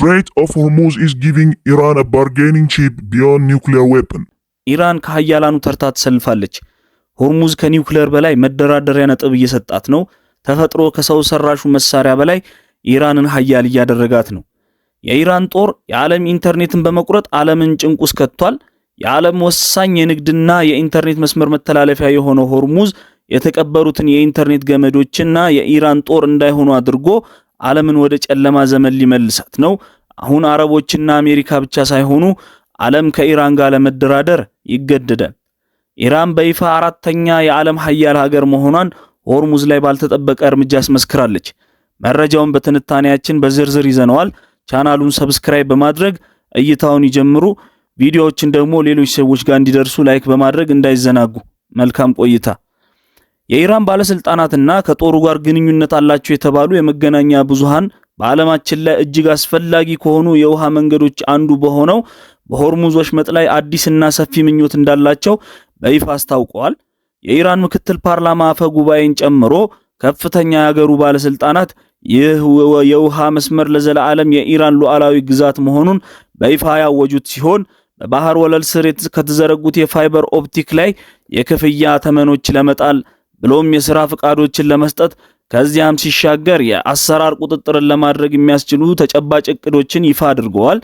Strait of Hormuz is giving Iran a bargaining chip beyond nuclear weapon. ኢራን ከሀያላኑ ተርታ ተሰልፋለች። ሆርሙዝ ከኒውክሌር በላይ መደራደሪያ ነጥብ እየሰጣት ነው። ተፈጥሮ ከሰው ሰራሹ መሳሪያ በላይ ኢራንን ሀያል እያደረጋት ነው። የኢራን ጦር የዓለም ኢንተርኔትን በመቁረጥ ዓለምን ጭንቅ ውስጥ ከቷል። የዓለም ወሳኝ የንግድና የኢንተርኔት መስመር መተላለፊያ የሆነው ሆርሙዝ የተቀበሩትን የኢንተርኔት ገመዶችና የኢራን ጦር እንዳይሆኑ አድርጎ ዓለምን ወደ ጨለማ ዘመን ሊመልሳት ነው። አሁን አረቦችና አሜሪካ ብቻ ሳይሆኑ ዓለም ከኢራን ጋር ለመደራደር ይገደዳል። ኢራን በይፋ አራተኛ የዓለም ሀያል ሀገር መሆኗን ሆርሙዝ ላይ ባልተጠበቀ እርምጃ አስመስክራለች። መረጃውን በትንታኔያችን በዝርዝር ይዘነዋል። ቻናሉን ሰብስክራይብ በማድረግ እይታውን ይጀምሩ። ቪዲዮዎችን ደግሞ ሌሎች ሰዎች ጋር እንዲደርሱ ላይክ በማድረግ እንዳይዘናጉ። መልካም ቆይታ። የኢራን ባለስልጣናትና ከጦሩ ጋር ግንኙነት አላቸው የተባሉ የመገናኛ ብዙሃን በዓለማችን ላይ እጅግ አስፈላጊ ከሆኑ የውሃ መንገዶች አንዱ በሆነው በሆርሙዝ ወሽመጥ ላይ አዲስና ሰፊ ምኞት እንዳላቸው በይፋ አስታውቀዋል። የኢራን ምክትል ፓርላማ አፈ ጉባኤን ጨምሮ ከፍተኛ የሀገሩ ባለስልጣናት ይህ የውሃ መስመር ለዘላለም የኢራን ሉዓላዊ ግዛት መሆኑን በይፋ ያወጁት ሲሆን በባህር ወለል ስር ከተዘረጉት የፋይበር ኦፕቲክ ላይ የክፍያ ተመኖች ለመጣል ብሎም የሥራ ፍቃዶችን ለመስጠት ከዚያም ሲሻገር የአሰራር ቁጥጥርን ለማድረግ የሚያስችሉ ተጨባጭ እቅዶችን ይፋ አድርገዋል።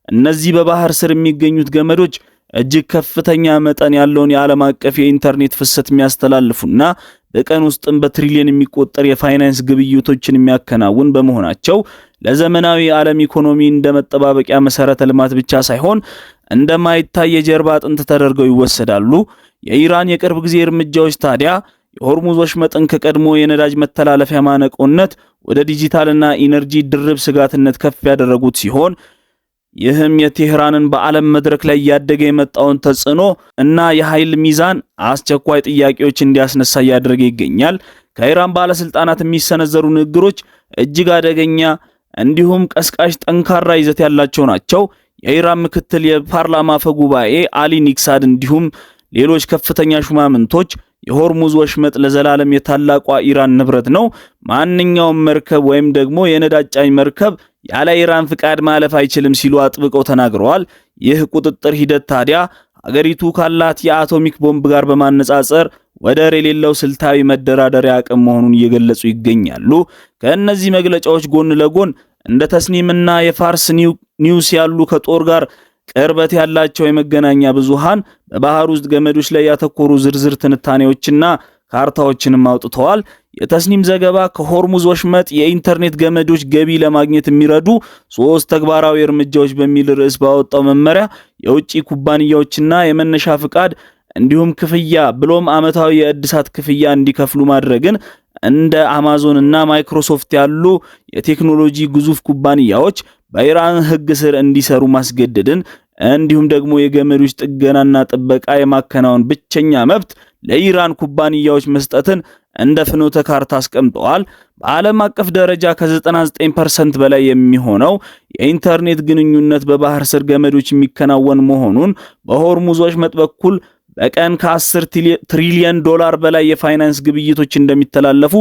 እነዚህ በባህር ስር የሚገኙት ገመዶች እጅግ ከፍተኛ መጠን ያለውን የዓለም አቀፍ የኢንተርኔት ፍሰት የሚያስተላልፉና በቀን ውስጥም በትሪሊየን የሚቆጠር የፋይናንስ ግብይቶችን የሚያከናውን በመሆናቸው ለዘመናዊ የዓለም ኢኮኖሚ እንደ መጠባበቂያ መሰረተ ልማት ብቻ ሳይሆን እንደማይታይ የጀርባ አጥንት ተደርገው ይወሰዳሉ። የኢራን የቅርብ ጊዜ እርምጃዎች ታዲያ የሆርሙዝ ወሽመጥን ከቀድሞ የነዳጅ መተላለፊያ ማነቆነት ወደ ዲጂታልና ኢነርጂ ድርብ ስጋትነት ከፍ ያደረጉት ሲሆን ይህም የቴህራንን በዓለም መድረክ ላይ ያደገ የመጣውን ተጽዕኖ እና የኃይል ሚዛን አስቸኳይ ጥያቄዎች እንዲያስነሳ እያደረገ ይገኛል። ከኢራን ባለስልጣናት የሚሰነዘሩ ንግግሮች እጅግ አደገኛ እንዲሁም ቀስቃሽ ጠንካራ ይዘት ያላቸው ናቸው። የኢራን ምክትል የፓርላማ አፈ ጉባኤ አሊ ኒክሳድ እንዲሁም ሌሎች ከፍተኛ ሹማምንቶች የሆርሙዝ ወሽመጥ ለዘላለም የታላቋ ኢራን ንብረት ነው፣ ማንኛውም መርከብ ወይም ደግሞ የነዳጅ ጫኝ መርከብ ያለ ኢራን ፍቃድ ማለፍ አይችልም ሲሉ አጥብቀው ተናግረዋል። ይህ ቁጥጥር ሂደት ታዲያ አገሪቱ ካላት የአቶሚክ ቦምብ ጋር በማነጻጸር ወደር የሌለው ስልታዊ መደራደሪያ አቅም መሆኑን እየገለጹ ይገኛሉ። ከእነዚህ መግለጫዎች ጎን ለጎን እንደ ተስኒምና የፋርስ ኒውስ ያሉ ከጦር ጋር ቅርበት ያላቸው የመገናኛ ብዙሃን በባህር ውስጥ ገመዶች ላይ ያተኮሩ ዝርዝር ትንታኔዎችና ካርታዎችንም አውጥተዋል። የተስኒም ዘገባ ከሆርሙዝ ወሽመጥ የኢንተርኔት ገመዶች ገቢ ለማግኘት የሚረዱ 3 ተግባራዊ እርምጃዎች በሚል ርዕስ ባወጣው መመሪያ የውጭ ኩባንያዎችና የመነሻ ፍቃድ እንዲሁም ክፍያ ብሎም ዓመታዊ የእድሳት ክፍያ እንዲከፍሉ ማድረግን እንደ አማዞን እና ማይክሮሶፍት ያሉ የቴክኖሎጂ ግዙፍ ኩባንያዎች በኢራን ሕግ ስር እንዲሰሩ ማስገደድን እንዲሁም ደግሞ የገመዶች ጥገናና ጥበቃ የማከናወን ብቸኛ መብት ለኢራን ኩባንያዎች መስጠትን እንደ ፍኖተ ካርታ አስቀምጠዋል። በዓለም አቀፍ ደረጃ ከ99% በላይ የሚሆነው የኢንተርኔት ግንኙነት በባህር ስር ገመዶች የሚከናወን መሆኑን በሆርሙዝ ወሽመጥ በኩል በቀን ከ10 ትሪሊየን ዶላር በላይ የፋይናንስ ግብይቶች እንደሚተላለፉ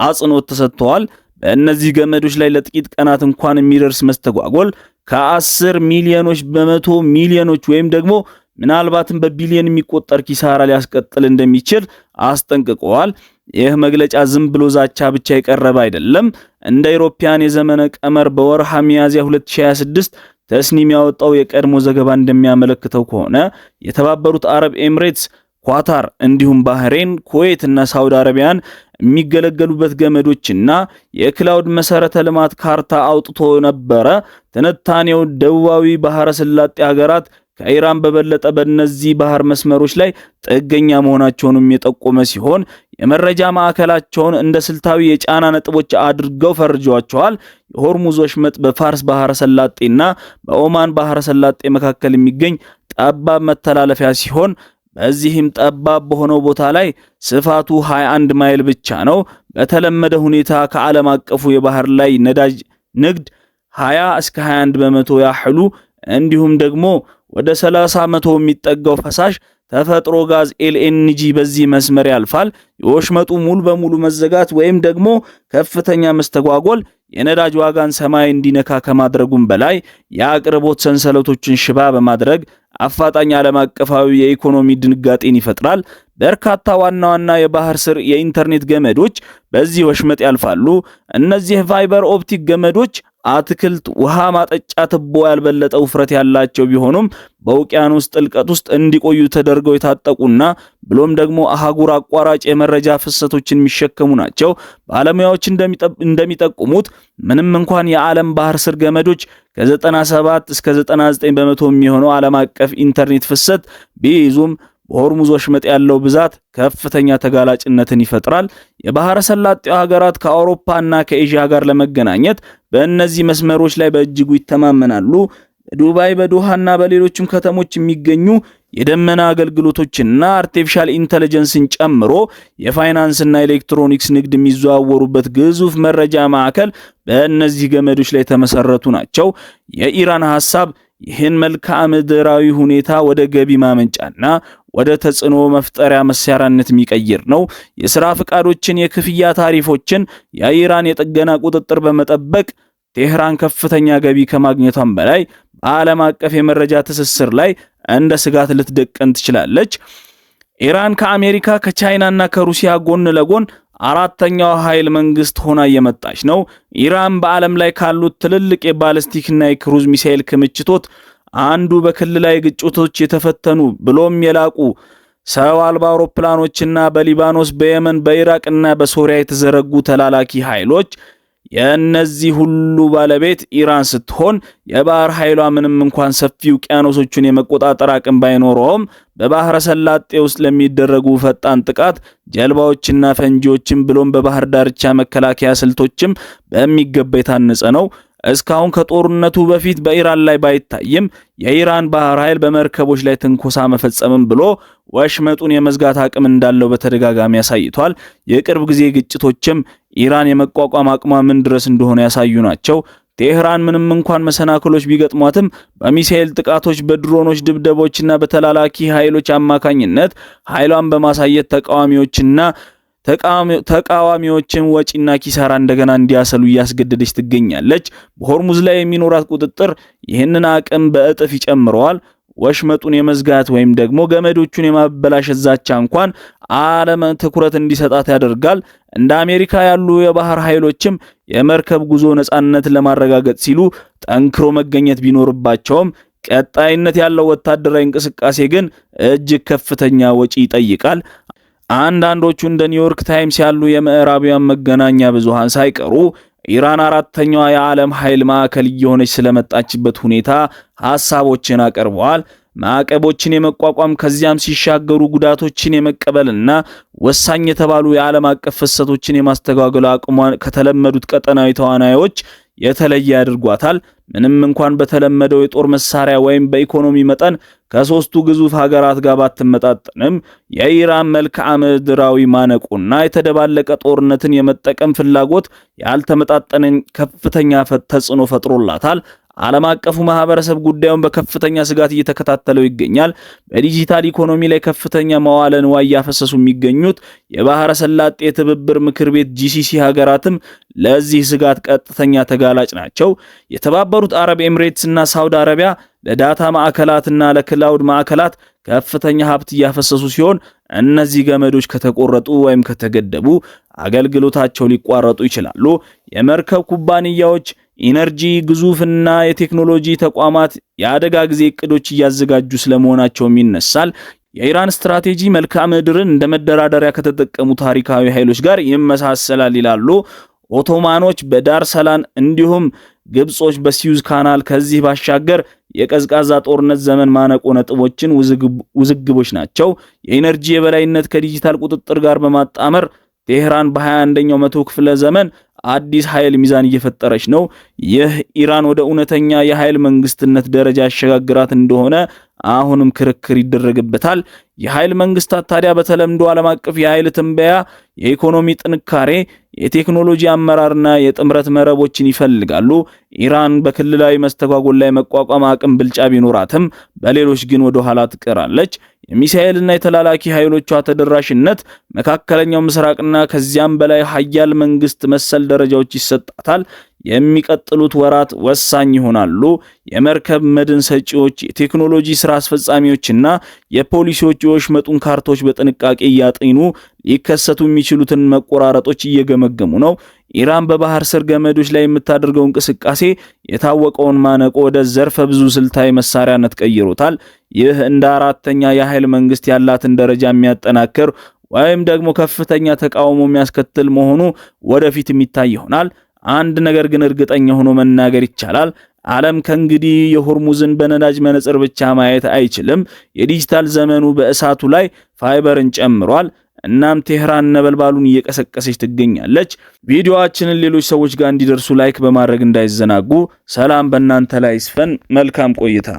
አጽንኦት ተሰጥተዋል። በእነዚህ ገመዶች ላይ ለጥቂት ቀናት እንኳን የሚደርስ መስተጓጎል ከ10 ሚሊዮኖች በመቶ ሚሊዮኖች ወይም ደግሞ ምናልባትም በቢሊዮን የሚቆጠር ኪሳራ ሊያስቀጥል እንደሚችል አስጠንቅቀዋል። ይህ መግለጫ ዝም ብሎ ዛቻ ብቻ የቀረበ አይደለም። እንደ አውሮፓውያን የዘመነ ቀመር በወርሃ ሚያዝያ 2026 ተስኒም ያወጣው የቀድሞ ዘገባ እንደሚያመለክተው ከሆነ የተባበሩት አረብ ኤምሬትስ፣ ኳታር እንዲሁም ባህሬን፣ ኩዌት እና ሳውዲ አረቢያን የሚገለገሉበት ገመዶችና የክላውድ መሰረተ ልማት ካርታ አውጥቶ ነበረ። ትንታኔው ደቡባዊ ባህረ ሰላጤ ሀገራት ከኢራን በበለጠ በእነዚህ ባህር መስመሮች ላይ ጥገኛ መሆናቸውንም የጠቆመ ሲሆን የመረጃ ማዕከላቸውን እንደ ስልታዊ የጫና ነጥቦች አድርገው ፈርጀዋቸዋል። የሆርሙዝ ወሽመጥ በፋርስ ባህረ ሰላጤና በኦማን ባህረ ሰላጤ መካከል የሚገኝ ጠባብ መተላለፊያ ሲሆን በዚህም ጠባብ በሆነው ቦታ ላይ ስፋቱ 21 ማይል ብቻ ነው። በተለመደ ሁኔታ ከዓለም አቀፉ የባህር ላይ ነዳጅ ንግድ 20 እስከ 21 በመቶ ያህሉ እንዲሁም ደግሞ ወደ 30 በመቶ የሚጠጋው ፈሳሽ ተፈጥሮ ጋዝ ኤልኤንጂ በዚህ መስመር ያልፋል። የወሽመጡ ሙሉ በሙሉ መዘጋት ወይም ደግሞ ከፍተኛ መስተጓጎል የነዳጅ ዋጋን ሰማይ እንዲነካ ከማድረጉም በላይ የአቅርቦት ሰንሰለቶችን ሽባ በማድረግ አፋጣኝ ዓለም አቀፋዊ የኢኮኖሚ ድንጋጤን ይፈጥራል። በርካታ ዋና ዋና የባህር ስር የኢንተርኔት ገመዶች በዚህ ወሽመጥ ያልፋሉ። እነዚህ ፋይበር ኦፕቲክ ገመዶች አትክልት ውሃ ማጠጫ ትቦ ያልበለጠ ውፍረት ያላቸው ቢሆኑም በውቅያኖስ ጥልቀት ውስጥ እንዲቆዩ ተደርገው የታጠቁና ብሎም ደግሞ አህጉር አቋራጭ የመረጃ ፍሰቶችን የሚሸከሙ ናቸው። ባለሙያዎች እንደሚጠቁሙት ምንም እንኳን የዓለም ባህር ስር ገመዶች ከ97 እስከ 99 በመቶ የሚሆነው ዓለም አቀፍ ኢንተርኔት ፍሰት ቢይዙም በሆርሙዝ ወሽመጥ ያለው ብዛት ከፍተኛ ተጋላጭነትን ይፈጥራል። የባህረ ሰላጤው ሀገራት ከአውሮፓና ከኤዥያ ጋር ለመገናኘት በእነዚህ መስመሮች ላይ በእጅጉ ይተማመናሉ። በዱባይ በዶሃና በሌሎችም ከተሞች የሚገኙ የደመና አገልግሎቶችና አርቲፊሻል ኢንተለጀንስን ጨምሮ የፋይናንስና ኤሌክትሮኒክስ ንግድ የሚዘዋወሩበት ግዙፍ መረጃ ማዕከል በእነዚህ ገመዶች ላይ የተመሰረቱ ናቸው። የኢራን ሐሳብ ይህን መልክዓ ምድራዊ ሁኔታ ወደ ገቢ ማመንጫና ወደ ተጽዕኖ መፍጠሪያ መሳሪያነት የሚቀይር ነው። የሥራ ፍቃዶችን፣ የክፍያ ታሪፎችን፣ የኢራን የጥገና ቁጥጥር በመጠበቅ ቴህራን ከፍተኛ ገቢ ከማግኘቷም በላይ በዓለም አቀፍ የመረጃ ትስስር ላይ እንደ ስጋት ልትደቀን ትችላለች። ኢራን ከአሜሪካ ከቻይናና ከሩሲያ ጎን ለጎን አራተኛው ኃይል መንግስት ሆና እየመጣች ነው። ኢራን በዓለም ላይ ካሉት ትልልቅ የባሊስቲክና የክሩዝ ሚሳኤል ክምችቶች አንዱ በክልላዊ ግጭቶች የተፈተኑ ብሎም የላቁ ሰው አልባ አውሮፕላኖችና በሊባኖስ፣ በየመን፣ በኢራቅና በሶሪያ የተዘረጉ ተላላኪ ኃይሎች የእነዚህ ሁሉ ባለቤት ኢራን ስትሆን የባህር ኃይሏ ምንም እንኳን ሰፊ ውቅያኖሶችን የመቆጣጠር አቅም ባይኖረውም በባህረ ሰላጤ ውስጥ ለሚደረጉ ፈጣን ጥቃት ጀልባዎችና ፈንጂዎችም ብሎም በባህር ዳርቻ መከላከያ ስልቶችም በሚገባ የታነጸ ነው። እስካሁን ከጦርነቱ በፊት በኢራን ላይ ባይታይም የኢራን ባህር ኃይል በመርከቦች ላይ ትንኮሳ መፈጸምም ብሎ ወሽመጡን የመዝጋት አቅም እንዳለው በተደጋጋሚ ያሳይቷል። የቅርብ ጊዜ ግጭቶችም ኢራን የመቋቋም አቅሟ ምን ድረስ እንደሆነ ያሳዩ ናቸው። ቴህራን ምንም እንኳን መሰናክሎች ቢገጥሟትም በሚሳኤል ጥቃቶች፣ በድሮኖች ድብደቦችና በተላላኪ ኃይሎች አማካኝነት ኃይሏን በማሳየት ተቃዋሚዎችን ወጪና ኪሳራ እንደገና እንዲያሰሉ እያስገደደች ትገኛለች። በሆርሙዝ ላይ የሚኖራት ቁጥጥር ይህንን አቅም በእጥፍ ይጨምረዋል። ወሽመጡን የመዝጋት ወይም ደግሞ ገመዶቹን የማበላሸት ዛቻ እንኳን ዓለም ትኩረት እንዲሰጣት ያደርጋል። እንደ አሜሪካ ያሉ የባህር ኃይሎችም የመርከብ ጉዞ ነጻነትን ለማረጋገጥ ሲሉ ጠንክሮ መገኘት ቢኖርባቸውም ቀጣይነት ያለው ወታደራዊ እንቅስቃሴ ግን እጅግ ከፍተኛ ወጪ ይጠይቃል። አንዳንዶቹ እንደ ኒውዮርክ ታይምስ ያሉ የምዕራባውያን መገናኛ ብዙሃን ሳይቀሩ ኢራን አራተኛዋ የዓለም ኃይል ማዕከል እየሆነች ስለመጣችበት ሁኔታ ሐሳቦችን አቀርበዋል። ማዕቀቦችን የመቋቋም ከዚያም ሲሻገሩ ጉዳቶችን የመቀበልና ወሳኝ የተባሉ የዓለም አቀፍ ፍሰቶችን የማስተጓጎል አቅሟን ከተለመዱት ቀጠናዊ ተዋናዮች የተለየ ያድርጓታል። ምንም እንኳን በተለመደው የጦር መሳሪያ ወይም በኢኮኖሚ መጠን ከሶስቱ ግዙፍ ሀገራት ጋር ባትመጣጠንም የኢራን መልክዓ ምድራዊ ማነቆና የተደባለቀ ጦርነትን የመጠቀም ፍላጎት ያልተመጣጠነን ከፍተኛ ተጽዕኖ ፈጥሮላታል። ዓለም አቀፉ ማህበረሰብ ጉዳዩን በከፍተኛ ስጋት እየተከታተለው ይገኛል። በዲጂታል ኢኮኖሚ ላይ ከፍተኛ መዋለ ንዋይ እያፈሰሱ የሚገኙት የባህረ ሰላጤ የትብብር ምክር ቤት ጂሲሲ ሀገራትም ለዚህ ስጋት ቀጥተኛ ተጋላጭ ናቸው። የተባበሩት አረብ ኤምሬትስ እና ሳውዲ አረቢያ ለዳታ ማዕከላትና ለክላውድ ማዕከላት ከፍተኛ ሀብት እያፈሰሱ ሲሆን እነዚህ ገመዶች ከተቆረጡ ወይም ከተገደቡ አገልግሎታቸው ሊቋረጡ ይችላሉ። የመርከብ ኩባንያዎች፣ ኢነርጂ ግዙፍና የቴክኖሎጂ ተቋማት የአደጋ ጊዜ እቅዶች እያዘጋጁ ስለመሆናቸውም ይነሳል። የኢራን ስትራቴጂ መልክዓ ምድርን እንደ መደራደሪያ ከተጠቀሙ ታሪካዊ ኃይሎች ጋር ይመሳሰላል ይላሉ። ኦቶማኖች በዳር ሰላን እንዲሁም ግብጾች በሲዩዝ ካናል ከዚህ ባሻገር የቀዝቃዛ ጦርነት ዘመን ማነቆ ነጥቦችን ውዝግቦች ናቸው። የኢነርጂ የበላይነት ከዲጂታል ቁጥጥር ጋር በማጣመር ቴህራን በ21ኛው መቶ ክፍለ ዘመን አዲስ ኃይል ሚዛን እየፈጠረች ነው። ይህ ኢራን ወደ እውነተኛ የኃይል መንግስትነት ደረጃ ያሸጋግራት እንደሆነ አሁንም ክርክር ይደረግበታል። የኃይል መንግስታት ታዲያ በተለምዶ ዓለም አቀፍ የኃይል ትንበያ፣ የኢኮኖሚ ጥንካሬ፣ የቴክኖሎጂ አመራርና የጥምረት መረቦችን ይፈልጋሉ። ኢራን በክልላዊ መስተጓጎል ላይ መቋቋም አቅም ብልጫ ቢኖራትም በሌሎች ግን ወደ ኋላ ትቀራለች። የሚሳኤልና የተላላኪ ኃይሎቿ ተደራሽነት መካከለኛው ምስራቅና ከዚያም በላይ ሀያል መንግስት መሰል ደረጃዎች ይሰጣታል። የሚቀጥሉት ወራት ወሳኝ ይሆናሉ። የመርከብ መድን ሰጪዎች፣ የቴክኖሎጂ ስራ አስፈጻሚዎችና የፖሊሲዎች የወሽመጡን ካርቶች በጥንቃቄ እያጤኑ ሊከሰቱ የሚችሉትን መቆራረጦች እየገመገሙ ነው። ኢራን በባህር ስር ገመዶች ላይ የምታደርገው እንቅስቃሴ የታወቀውን ማነቆ ወደ ዘርፈ ብዙ ስልታዊ መሳሪያነት ቀይሮታል። ይህ እንደ አራተኛ የኃይል መንግስት ያላትን ደረጃ የሚያጠናክር ወይም ደግሞ ከፍተኛ ተቃውሞ የሚያስከትል መሆኑ ወደፊት የሚታይ ይሆናል። አንድ ነገር ግን እርግጠኛ ሆኖ መናገር ይቻላል። ዓለም ከእንግዲህ የሆርሙዝን በነዳጅ መነጽር ብቻ ማየት አይችልም። የዲጂታል ዘመኑ በእሳቱ ላይ ፋይበርን ጨምሯል። እናም ቴህራን ነበልባሉን እየቀሰቀሰች ትገኛለች። ቪዲዮአችንን ሌሎች ሰዎች ጋር እንዲደርሱ ላይክ በማድረግ እንዳይዘናጉ። ሰላም በእናንተ ላይ ይስፈን። መልካም ቆይታ